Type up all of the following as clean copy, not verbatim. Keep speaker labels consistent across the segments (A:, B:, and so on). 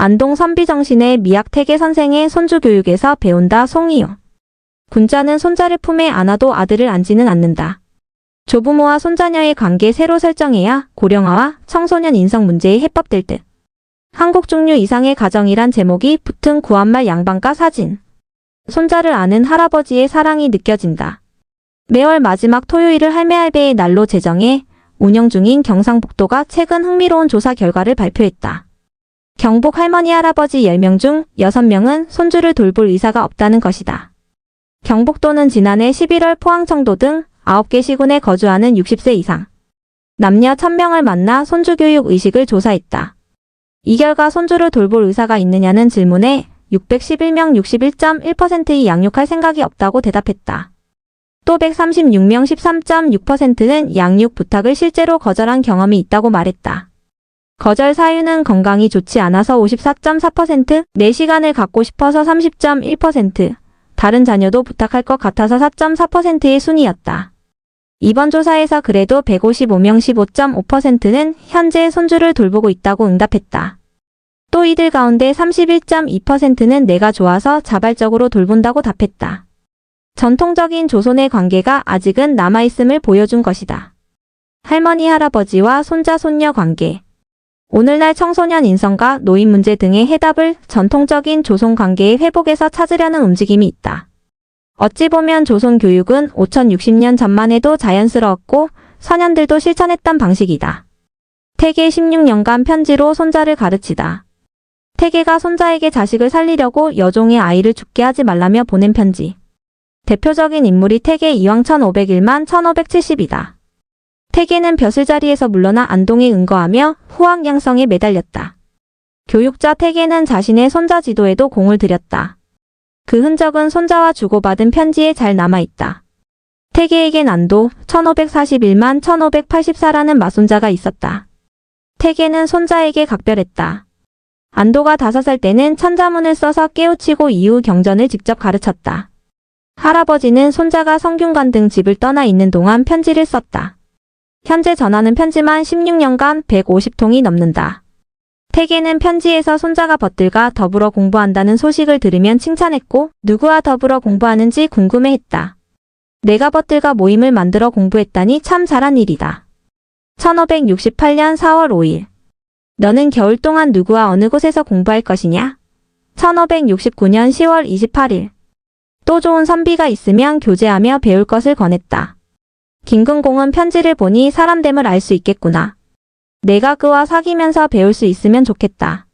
A: 안동 선비정신의 미학태계 선생의 손주교육에서 배운다 송이요. 군자는 손자를 품에 안아도 아들을 안지는 않는다. 조부모와 손자녀의 관계 새로 설정해야 고령화와 청소년 인성 문제의 해법될 듯. 한국 종류 이상의 가정이란 제목이 붙은 구한말 양반가 사진. 손자를 아는 할아버지의 사랑이 느껴진다. 매월 마지막 토요일을 할매할배의 날로 제정해 운영 중인 경상북도가 최근 흥미로운 조사 결과를 발표했다. 경북 할머니 할아버지 10명 중 6명은 손주를 돌볼 의사가 없다는 것이다. 경북도는 지난해 11월 포항 청도 등 9개 시군에 거주하는 60세 이상 남녀 1000명을 만나 손주교육 의식을 조사했다. 이 결과 손주를 돌볼 의사가 있느냐는 질문에 611명 61.1%이 양육할 생각이 없다고 대답했다. 또 136명 13.6%는 양육 부탁을 실제로 거절한 경험이 있다고 말했다. 거절 사유는 건강이 좋지 않아서 54.4%, 내 시간을 갖고 싶어서 30.1%, 다른 자녀도 부탁할 것 같아서 4.4%의 순이었다. 이번 조사에서 그래도 155명 15.5%는 현재 손주를 돌보고 있다고 응답했다. 또 이들 가운데 31.2%는 내가 좋아서 자발적으로 돌본다고 답했다. 전통적인 조손의 관계가 아직은 남아있음을 보여준 것이다. 할머니 할아버지와 손자 손녀 관계. 오늘날 청소년 인성과 노인 문제 등의 해답을 전통적인 조손 관계의 회복에서 찾으려는 움직임이 있다. 어찌 보면 조손 교육은 5060년 전만 해도 자연스러웠고 선현들도 실천했던 방식이다. 태계 16년간 편지로 손자를 가르치다. 태계가 손자에게 자식을 살리려고 여종의 아이를 죽게 하지 말라며 보낸 편지. 대표적인 인물이 태계 이왕 1501만 1570이다. 태계는 벼슬자리에서 물러나 안동에 은거하며 후학양성에 매달렸다. 교육자 태계는 자신의 손자 지도에도 공을 들였다. 그 흔적은 손자와 주고받은 편지에 잘 남아있다. 태계에겐 안도 1541만 1584라는 맞손자가 있었다. 태계는 손자에게 각별했다. 안도가 5살 때는 천자문을 써서 깨우치고 이후 경전을 직접 가르쳤다. 할아버지는 손자가 성균관 등 집을 떠나 있는 동안 편지를 썼다. 현재 전하는 편지만 16년간 150통이 넘는다. 태계는 편지에서 손자가 벗들과 더불어 공부한다는 소식을 들으면 칭찬했고 누구와 더불어 공부하는지 궁금해했다. 내가 벗들과 모임을 만들어 공부했다니 참 잘한 일이다. 1568년 4월 5일. 너는 겨울 동안 누구와 어느 곳에서 공부할 것이냐? 1569년 10월 28일. 또 좋은 선비가 있으면 교제하며 배울 것을 권했다. 김근공은 편지를 보니 사람됨을 알 수 있겠구나. 내가 그와 사귀면서 배울 수 있으면 좋겠다.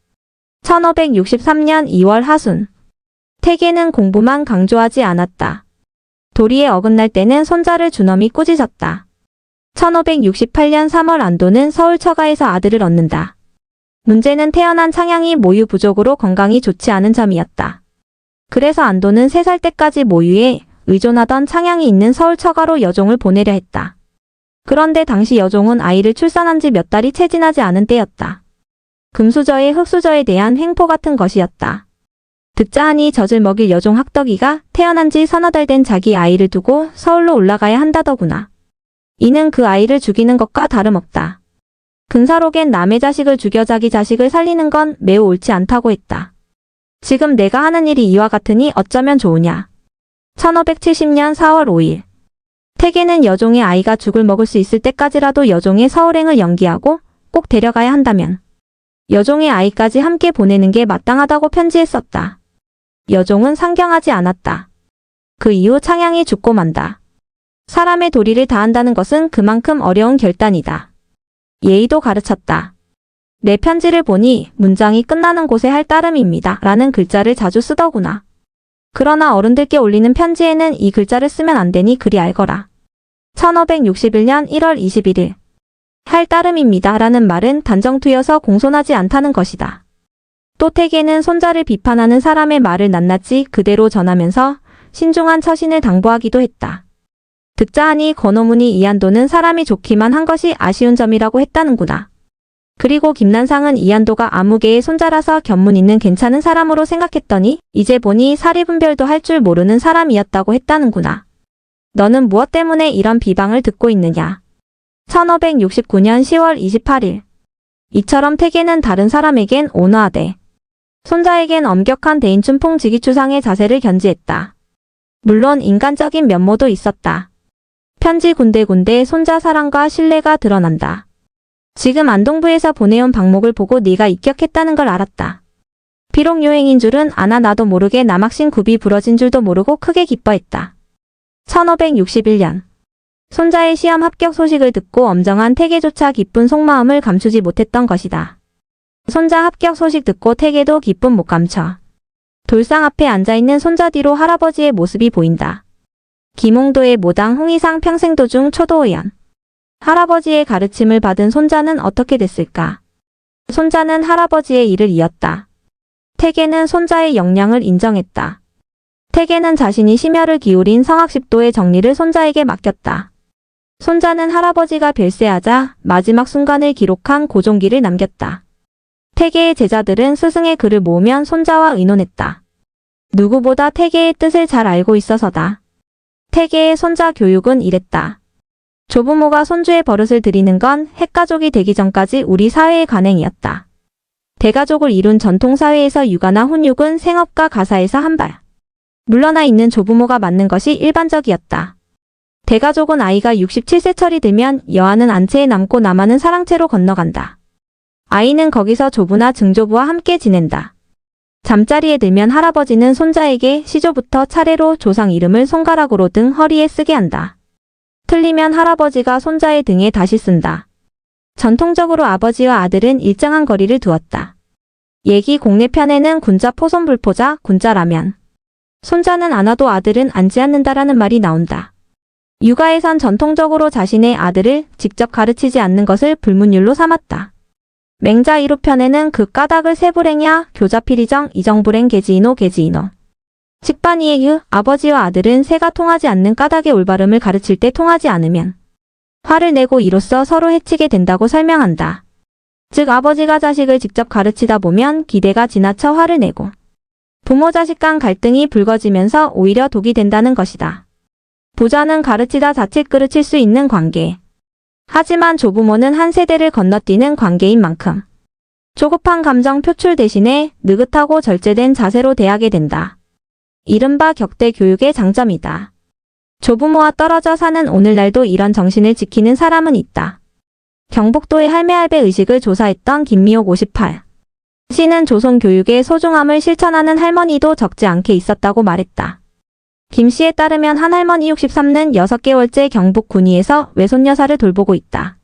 A: 1563년 2월 하순. 태계는 공부만 강조하지 않았다. 도리에 어긋날 때는 손자를 주넘이 꾸짖었다. 1568년 3월 안도는 서울 처가에서 아들을 얻는다. 문제는 태어난 창양이 모유 부족으로 건강이 좋지 않은 점이었다. 그래서 안도는 3살 때까지 모유에 의존하던 창양이 있는 서울 처가로 여종을 보내려 했다. 그런데 당시 여종은 아이를 출산한 지 몇 달이 채 지나지 않은 때였다. 금수저의 흙수저에 대한 횡포 같은 것이었다. 듣자 하니 젖을 먹일 여종 학덕이가 태어난 지 서너 달 된 자기 아이를 두고 서울로 올라가야 한다더구나. 이는 그 아이를 죽이는 것과 다름없다. 근사록엔 남의 자식을 죽여 자기 자식을 살리는 건 매우 옳지 않다고 했다. 지금 내가 하는 일이 이와 같으니 어쩌면 좋으냐. 1570년 4월 5일. 태계는 여종의 아이가 죽을 먹을 수 있을 때까지라도 여종의 서울행을 연기하고 꼭 데려가야 한다면 여종의 아이까지 함께 보내는 게 마땅하다고 편지에 썼다. 여종은 상경하지 않았다. 그 이후 창양이 죽고 만다. 사람의 도리를 다한다는 것은 그만큼 어려운 결단이다. 예의도 가르쳤다. 내 편지를 보니 문장이 끝나는 곳에 할 따름입니다. 라는 글자를 자주 쓰더구나. 그러나 어른들께 올리는 편지에는 이 글자를 쓰면 안 되니 그리 알거라. 1561년 1월 21일. 할 따름입니다. 라는 말은 단정투여서 공손하지 않다는 것이다. 또 태계는 손자를 비판하는 사람의 말을 낱낱이 그대로 전하면서 신중한 처신을 당부하기도 했다. 듣자 하니 권오문이 이한도는 사람이 좋기만 한 것이 아쉬운 점이라고 했다는구나. 그리고 김난상은 이한도가 아무개의 손자라서 견문 있는 괜찮은 사람으로 생각했더니 이제 보니 사리분별도 할 줄 모르는 사람이었다고 했다는구나. 너는 무엇 때문에 이런 비방을 듣고 있느냐. 1569년 10월 28일. 이처럼 태계는 다른 사람에겐 온화하되 손자에겐 엄격한 대인춘풍지기추상의 자세를 견지했다. 물론 인간적인 면모도 있었다. 편지 군데군데 손자 사랑과 신뢰가 드러난다. 지금 안동부에서 보내온 방목을 보고 네가 입격했다는 걸 알았다. 비록 요행인 줄은 아나 나도 모르게 남학신 굽이 부러진 줄도 모르고 크게 기뻐했다. 1561년 손자의 시험 합격 소식을 듣고 엄정한 태계조차 기쁜 속마음을 감추지 못했던 것이다. 손자 합격 소식 듣고 태계도 기쁨 못 감춰. 돌상 앞에 앉아있는 손자 뒤로 할아버지의 모습이 보인다. 김홍도의 모당 홍의상 평생도중 초도의원. 할아버지의 가르침을 받은 손자는 어떻게 됐을까? 손자는 할아버지의 일을 이었다. 태계는 손자의 역량을 인정했다. 태계는 자신이 심혈을 기울인 성학십도의 정리를 손자에게 맡겼다. 손자는 할아버지가 별세하자 마지막 순간을 기록한 고종기를 남겼다. 태계의 제자들은 스승의 글을 모으면 손자와 의논했다. 누구보다 태계의 뜻을 잘 알고 있어서다. 태계의 손자 교육은 이랬다. 조부모가 손주의 버릇을 들이는 건 핵가족이 되기 전까지 우리 사회의 관행이었다. 대가족을 이룬 전통사회에서 육아나 훈육은 생업과 가사에서 한 발 물러나 있는 조부모가 맡는 것이 일반적이었다. 대가족은 아이가 67세철이 되면 여아는 안채에 남고 남아는 사랑채로 건너간다. 아이는 거기서 조부나 증조부와 함께 지낸다. 잠자리에 들면 할아버지는 손자에게 시조부터 차례로 조상 이름을 손가락으로 등 허리에 쓰게 한다. 틀리면 할아버지가 손자의 등에 다시 쓴다. 전통적으로 아버지와 아들은 일정한 거리를 두었다. 예기 공례편에는 군자 포손불포자 군자라면 손자는 안 와도 아들은 앉지 않는다라는 말이 나온다. 육아에선 전통적으로 자신의 아들을 직접 가르치지 않는 것을 불문율로 삼았다. 맹자 1호편에는 그 까닭을 세불행야 교자필이정 이정불행 계지인호 계지인호. 직반이에유 아버지와 아들은 새가 통하지 않는 까닭의 올바름을 가르칠 때 통하지 않으면 화를 내고 이로써 서로 해치게 된다고 설명한다. 즉 아버지가 자식을 직접 가르치다 보면 기대가 지나쳐 화를 내고 부모 자식 간 갈등이 불거지면서 오히려 독이 된다는 것이다. 부자는 가르치다 자칫 그르칠 수 있는 관계. 하지만 조부모는 한 세대를 건너뛰는 관계인 만큼 조급한 감정 표출 대신에 느긋하고 절제된 자세로 대하게 된다. 이른바 격대 교육의 장점이다. 조부모와 떨어져 사는 오늘날도 이런 정신을 지키는 사람은 있다. 경북도의 할매할배 의식을 조사했던 김미옥 58. 씨는 조선 교육의 소중함을 실천하는 할머니도 적지 않게 있었다고 말했다. 김 씨에 따르면 한 할머니 63는 6개월째 경북 군위에서 외손 여사를 돌보고 있다.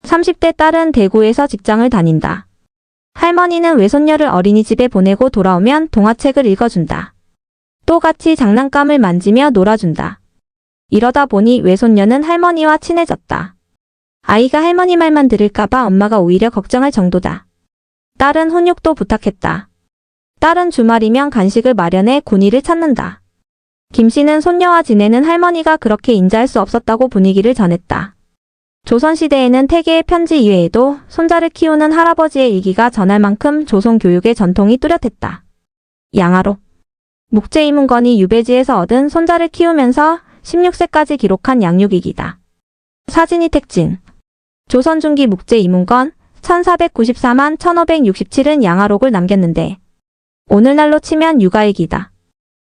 A: 30대 딸은 대구에서 직장을 다닌다. 할머니는 외손녀를 어린이집에 보내고 돌아오면 동화책을 읽어준다. 또 같이 장난감을 만지며 놀아준다. 이러다 보니 외손녀는 할머니와 친해졌다. 아이가 할머니 말만 들을까봐 엄마가 오히려 걱정할 정도다. 딸은 훈육도 부탁했다. 딸은 주말이면 간식을 마련해 군이를 찾는다. 김 씨는 손녀와 지내는 할머니가 그렇게 인자할 수 없었다고 분위기를 전했다. 조선시대에는 태계의 편지 이외에도 손자를 키우는 할아버지의 일기가 전할 만큼 조선 교육의 전통이 뚜렷했다. 양아로 묵제이문건이 유배지에서 얻은 손자를 키우면서 16세까지 기록한 양육일기다. 사진이 택진 조선 중기 묵제이문건 1494만 1567은 양아록을 남겼는데 오늘날로 치면 육아일기다.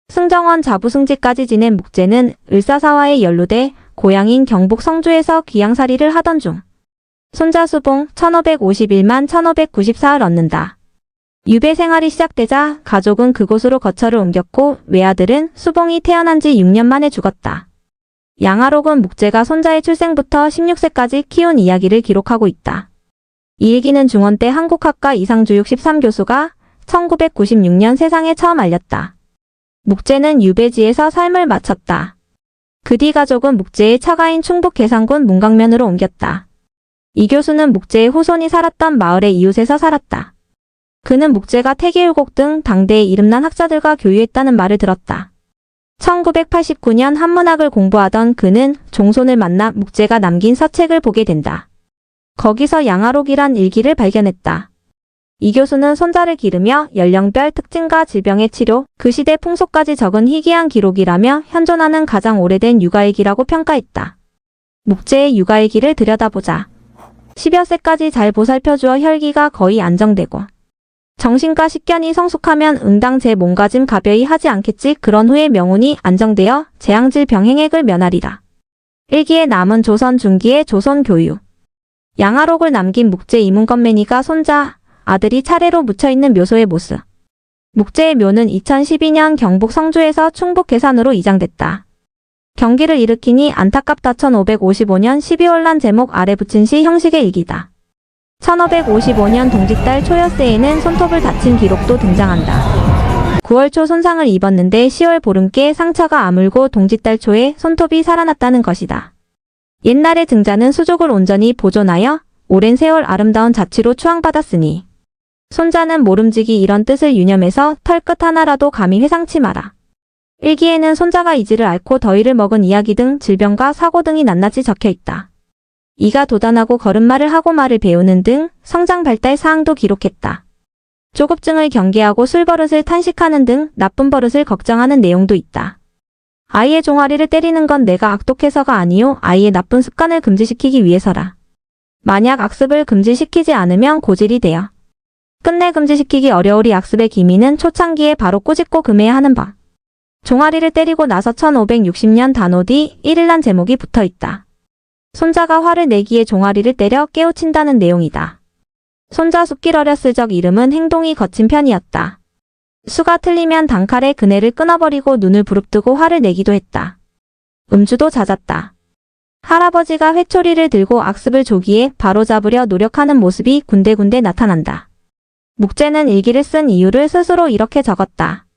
A: 승정원 자부승지까지 지낸 묵제는 을사사화에 연루돼 고향인 경북 성주에서 귀양살이를 하던 중 손자 수봉 1551만 1594을 얻는다. 유배 생활이 시작되자 가족은 그곳으로 거처를 옮겼고 외아들은 수봉이 태어난 지 6년 만에 죽었다. 양아록은 묵제가 손자의 출생부터 16세까지 키운 이야기를 기록하고 있다. 이 일기는 중원 때 한국학과 이상주육 13교수가 1996년 세상에 처음 알렸다. 묵제는 유배지에서 삶을 마쳤다. 그 뒤 가족은 묵제의 처가인 충북 계산군 문강면으로 옮겼다. 이 교수는 묵제의 후손이 살았던 마을의 이웃에서 살았다. 그는 묵제가 태계율곡 등 당대의 이름난 학자들과 교유했다는 말을 들었다. 1989년 한문학을 공부하던 그는 종손을 만나 묵제가 남긴 서책을 보게 된다. 거기서 양아록이란 일기를 발견했다. 이 교수는 손자를 기르며 연령별 특징과 질병의 치료, 그 시대 풍속까지 적은 희귀한 기록이라며 현존하는 가장 오래된 육아일기라고 평가했다. 묵제의 육아일기를 들여다보자. 10여 세까지 잘 보살펴주어 혈기가 거의 안정되고 정신과 식견이 성숙하면 응당 제 몸가짐 가벼이 하지 않겠지. 그런 후에 명운이 안정되어 재앙질 병행액을 면하리라. 1기에 남은 조선 중기의 조선 교유. 양아록을 남긴 묵제 이문건매니가 손자, 아들이 차례로 묻혀있는 묘소의 모습. 묵제의 묘는 2012년 경북 성주에서 충북 계산으로 이장됐다. 경기를 일으키니 안타깝다. 1555년 12월 난 제목 아래 붙인 시 형식의 일기다. 1555년 동짓달 초여세에는 손톱을 다친 기록도 등장한다. 9월 초 손상을 입었는데 10월 보름께 상처가 아물고 동짓달 초에 손톱이 살아났다는 것이다. 옛날의 증자는 수족을 온전히 보존하여 오랜 세월 아름다운 자취로 추앙받았으니 손자는 모름지기 이런 뜻을 유념해서 털끝 하나라도 감히 회상치 마라. 일기에는 손자가 이지를 앓고 더위를 먹은 이야기 등 질병과 사고 등이 낱낱이 적혀있다. 이가 도단하고 걸음마를 하고 말을 배우는 등 성장 발달 사항도 기록했다. 조급증을 경계하고 술버릇을 탄식하는 등 나쁜 버릇을 걱정하는 내용도 있다. 아이의 종아리를 때리는 건 내가 악독해서가 아니요 아이의 나쁜 습관을 금지시키기 위해서라. 만약 악습을 금지시키지 않으면 고질이 되어 끝내 금지시키기 어려우리. 악습의 기미는 초창기에 바로 꾸짖고 금해야 하는 법. 종아리를 때리고 나서 1560년 단오디 1일란 제목이 붙어있다. 손자가 화를 내기에 종아리를 때려 깨우친다는 내용이다. 손자 숲길 어렸을 적 이름은 행동이 거친 편이었다. 수가 틀리면 단칼에 그네를 끊어버리고 눈을 부릅뜨고 화를 내기도 했다. 음주도 잦았다. 할아버지가 회초리를 들고 악습을 조기에 바로잡으려 노력하는 모습이 군데군데 나타난다. 묵제는 일기를 쓴 이유를 스스로 이렇게 적었다.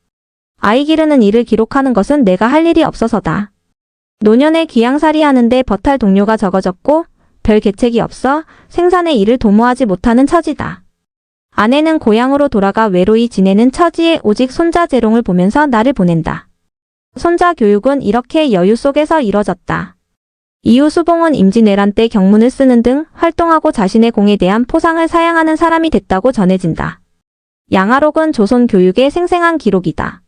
A: 아이 기르는 일을 기록하는 것은 내가 할 일이 없어서다. 노년에 귀양살이 하는데 버탈 동료가 적어졌고 별 계책이 없어 생산의 일을 도모하지 못하는 처지다. 아내는 고향으로 돌아가 외로이 지내는 처지에 오직 손자 재롱을 보면서 나를 보낸다. 손자 교육은 이렇게 여유 속에서 이뤄졌다. 이후 수봉은 임진왜란 때 경문을 쓰는 등 활동하고 자신의 공에 대한 포상을 사양하는 사람이 됐다고 전해진다. 양아록은 조선 교육의 생생한 기록이다.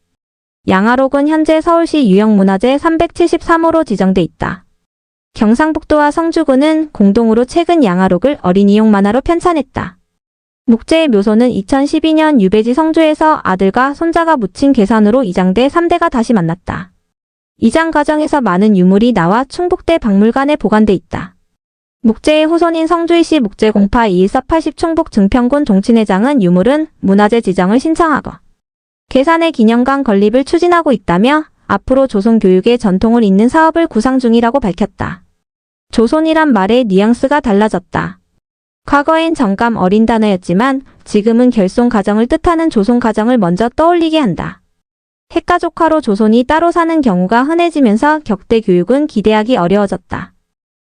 A: 양아록은 현재 서울시 유형문화재 373호로 지정돼 있다. 경상북도와 성주군은 공동으로 최근 양아록을 어린이용 만화로 편찬했다. 묵제의 묘소는 2012년 유배지 성주에서 아들과 손자가 묻힌 계산으로 이장돼 3대가 다시 만났다. 이장 과정에서 많은 유물이 나와 충북대 박물관에 보관돼 있다. 묵제의 후손인 성주이시 묵제공파 21480 충북 증평군 종친회장은 유물은 문화재 지정을 신청하고 계산의 기념관 건립을 추진하고 있다며 앞으로 조선 교육의 전통을 잇는 사업을 구상 중이라고 밝혔다. 조선이란 말의 뉘앙스가 달라졌다. 과거엔 정감 어린 단어였지만 지금은 결손 가정을 뜻하는 조선 가정을 먼저 떠올리게 한다. 핵가족화로 조선이 따로 사는 경우가 흔해지면서 격대 교육은 기대하기 어려워졌다.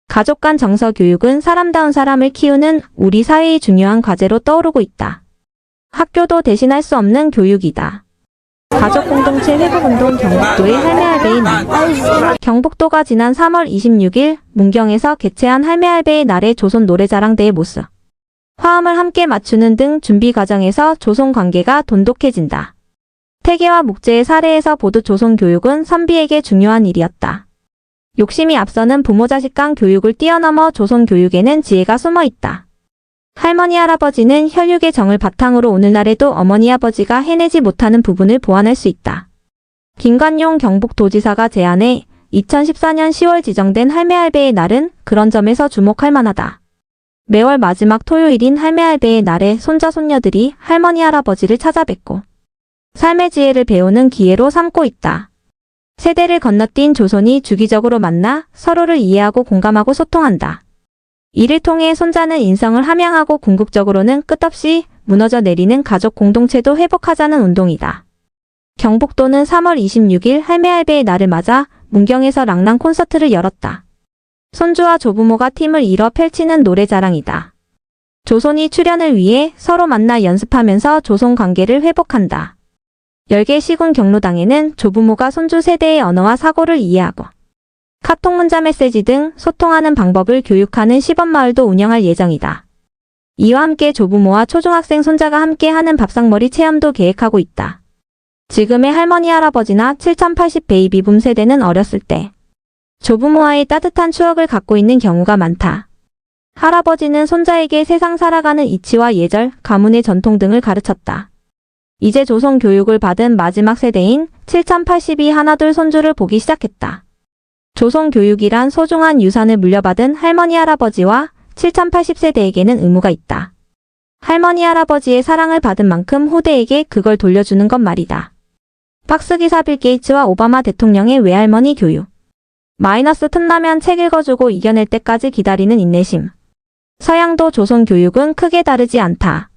A: 가족 간 정서 교육은 사람다운 사람을 키우는 우리 사회의 중요한 과제로 떠오르고 있다. 학교도 대신할 수 없는 교육이다. 가족 공동체 회복운동 경북도의 할매할배의 날. 경북도가 지난 3월 26일 문경에서 개최한 할매할배의 날의 조선 노래자랑대의 모습. 화음을 함께 맞추는 등 준비 과정에서 조선 관계가 돈독해진다. 태계와 묵제의 사례에서 보듯 조선 교육은 선비에게 중요한 일이었다. 욕심이 앞서는 부모 자식 간 교육을 뛰어넘어 조선 교육에는 지혜가 숨어 있다. 할머니 할아버지는 혈육의 정을 바탕으로 오늘날에도 어머니 아버지가 해내지 못하는 부분을 보완할 수 있다. 김관용 경북도지사가 제안해 2014년 10월 지정된 할매할배의 날은 그런 점에서 주목할 만하다. 매월 마지막 토요일인 할매할배의 날에 손자 손녀들이 할머니 할아버지를 찾아뵙고 삶의 지혜를 배우는 기회로 삼고 있다. 세대를 건너뛴 조선이 주기적으로 만나 서로를 이해하고 공감하고 소통한다. 이를 통해 손자는 인성을 함양하고 궁극적으로는 끝없이 무너져 내리는 가족 공동체도 회복하자는 운동이다. 경북도는 3월 26일 할매할배의 날을 맞아 문경에서 랑랑 콘서트를 열었다. 손주와 조부모가 팀을 이뤄 펼치는 노래자랑이다. 조손이 출연을 위해 서로 만나 연습하면서 조손 관계를 회복한다. 열계 시군 경로당에는 조부모가 손주 세대의 언어와 사고를 이해하고 카톡 문자 메시지 등 소통하는 방법을 교육하는 시범마을도 운영할 예정이다. 이와 함께 조부모와 초중학생 손자가 함께하는 밥상머리 체험도 계획하고 있다. 지금의 할머니 할아버지나 7080 베이비붐 세대는 어렸을 때 조부모와의 따뜻한 추억을 갖고 있는 경우가 많다. 할아버지는 손자에게 세상 살아가는 이치와 예절, 가문의 전통 등을 가르쳤다. 이제 조선 교육을 받은 마지막 세대인 7082 하나둘 손주를 보기 시작했다. 조선 교육이란 소중한 유산을 물려받은 할머니 할아버지와 7080세대에게는 의무가 있다. 할머니 할아버지의 사랑을 받은 만큼 후대에게 그걸 돌려주는 것 말이다. 박스기사 빌 게이츠와 오바마 대통령의 외할머니 교육. 마이너스 틈나면 책 읽어주고 이겨낼 때까지 기다리는 인내심. 서양도 조선 교육은 크게 다르지 않다.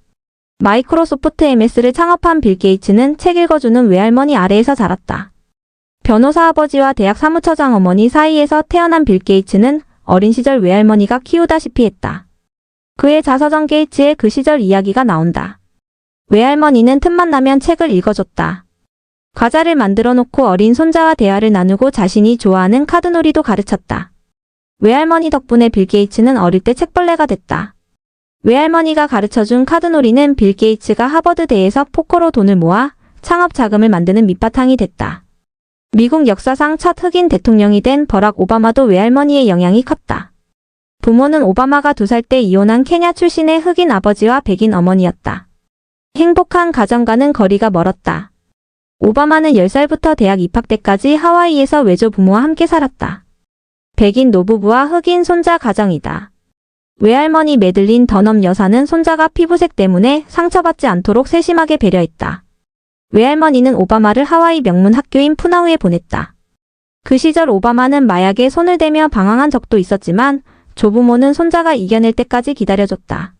A: 마이크로소프트 MS를 창업한 빌 게이츠는 책 읽어주는 외할머니 아래에서 자랐다. 변호사 아버지와 대학 사무처장 어머니 사이에서 태어난 빌 게이츠는 어린 시절 외할머니가 키우다시피 했다. 그의 자서전 게이츠의 그 시절 이야기가 나온다. 외할머니는 틈만 나면 책을 읽어줬다. 과자를 만들어 놓고 어린 손자와 대화를 나누고 자신이 좋아하는 카드놀이도 가르쳤다. 외할머니 덕분에 빌 게이츠는 어릴 때 책벌레가 됐다. 외할머니가 가르쳐준 카드놀이는 빌 게이츠가 하버드대에서 포커로 돈을 모아 창업 자금을 만드는 밑바탕이 됐다. 미국 역사상 첫 흑인 대통령이 된 버락 오바마도 외할머니의 영향이 컸다. 부모는 오바마가 2살 때 이혼한 케냐 출신의 흑인 아버지와 백인 어머니였다. 행복한 가정과는 거리가 멀었다. 오바마는 10살부터 대학 입학 때까지 하와이에서 외조 부모와 함께 살았다. 백인 노부부와 흑인 손자 가정이다. 외할머니 메들린 더넘 여사는 손자가 피부색 때문에 상처받지 않도록 세심하게 배려했다. 외할머니는 오바마를 하와이 명문 학교인 푸나우에 보냈다. 그 시절 오바마는 마약에 손을 대며 방황한 적도 있었지만 조부모는 손자가 이겨낼 때까지 기다려줬다.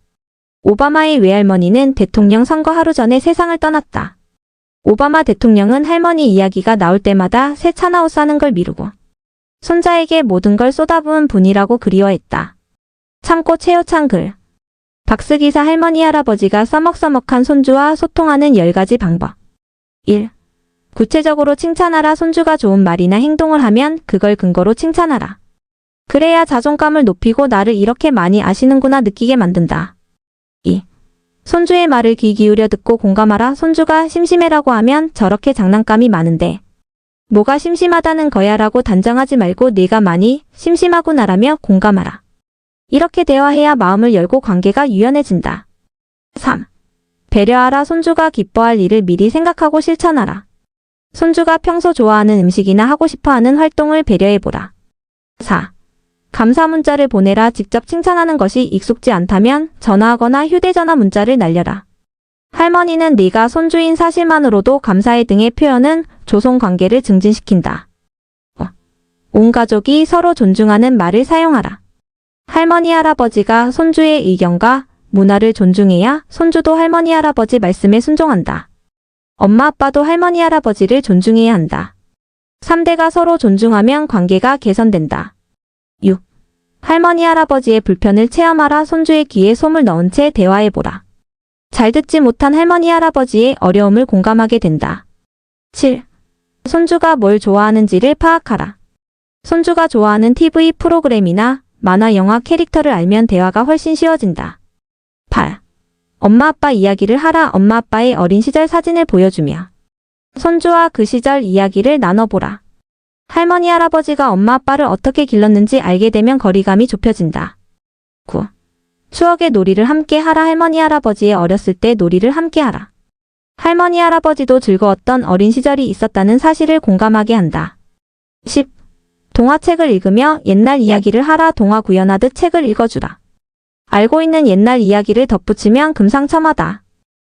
A: 오바마의 외할머니는 대통령 선거 하루 전에 세상을 떠났다. 오바마 대통령은 할머니 이야기가 나올 때마다 새 차나 옷 사는 걸 미루고 손자에게 모든 걸 쏟아부은 분이라고 그리워했다. 참고 최호창 글. 박스기사 할머니 할아버지가 써먹써먹한 손주와 소통하는 10가지 방법. 1. 구체적으로 칭찬하라. 손주가 좋은 말이나 행동을 하면 그걸 근거로 칭찬하라. 그래야 자존감을 높이고 나를 이렇게 많이 아시는구나 느끼게 만든다. 2. 손주의 말을 귀 기울여 듣고 공감하라. 손주가 심심해라고 하면 저렇게 장난감이 많은데 뭐가 심심하다는 거야 라고 단정하지 말고 네가 많이 심심하구나라며 공감하라. 이렇게 대화해야 마음을 열고 관계가 유연해진다. 3. 배려하라. 손주가 기뻐할 일을 미리 생각하고 실천하라. 손주가 평소 좋아하는 음식이나 하고 싶어하는 활동을 배려해보라. 4. 감사 문자를 보내라. 직접 칭찬하는 것이 익숙지 않다면 전화하거나 휴대전화 문자를 날려라. 할머니는 네가 손주인 사실만으로도 감사해 등의 표현은 조손 관계를 증진시킨다. 온 가족이 서로 존중하는 말을 사용하라. 할머니 할아버지가 손주의 의견과 문화를 존중해야 손주도 할머니 할아버지 말씀에 순종한다. 엄마 아빠도 할머니 할아버지를 존중해야 한다. 3대가 서로 존중하면 관계가 개선된다. 6. 할머니 할아버지의 불편을 체험하라. 손주의 귀에 솜을 넣은 채 대화해보라. 잘 듣지 못한 할머니 할아버지의 어려움을 공감하게 된다. 7. 손주가 뭘 좋아하는지를 파악하라. 손주가 좋아하는 TV 프로그램이나 만화 영화 캐릭터를 알면 대화가 훨씬 쉬워진다. 8. 엄마 아빠 이야기를 하라. 엄마 아빠의 어린 시절 사진을 보여주며 손주와 그 시절 이야기를 나눠보라. 할머니 할아버지가 엄마 아빠를 어떻게 길렀는지 알게 되면 거리감이 좁혀진다. 9. 추억의 놀이를 함께 하라. 할머니 할아버지의 어렸을 때 놀이를 함께 하라. 할머니 할아버지도 즐거웠던 어린 시절이 있었다는 사실을 공감하게 한다. 10. 동화책을 읽으며 옛날 이야기를 하라. 동화 구현하듯 책을 읽어주라. 알고 있는 옛날 이야기를 덧붙이면 금상첨화다.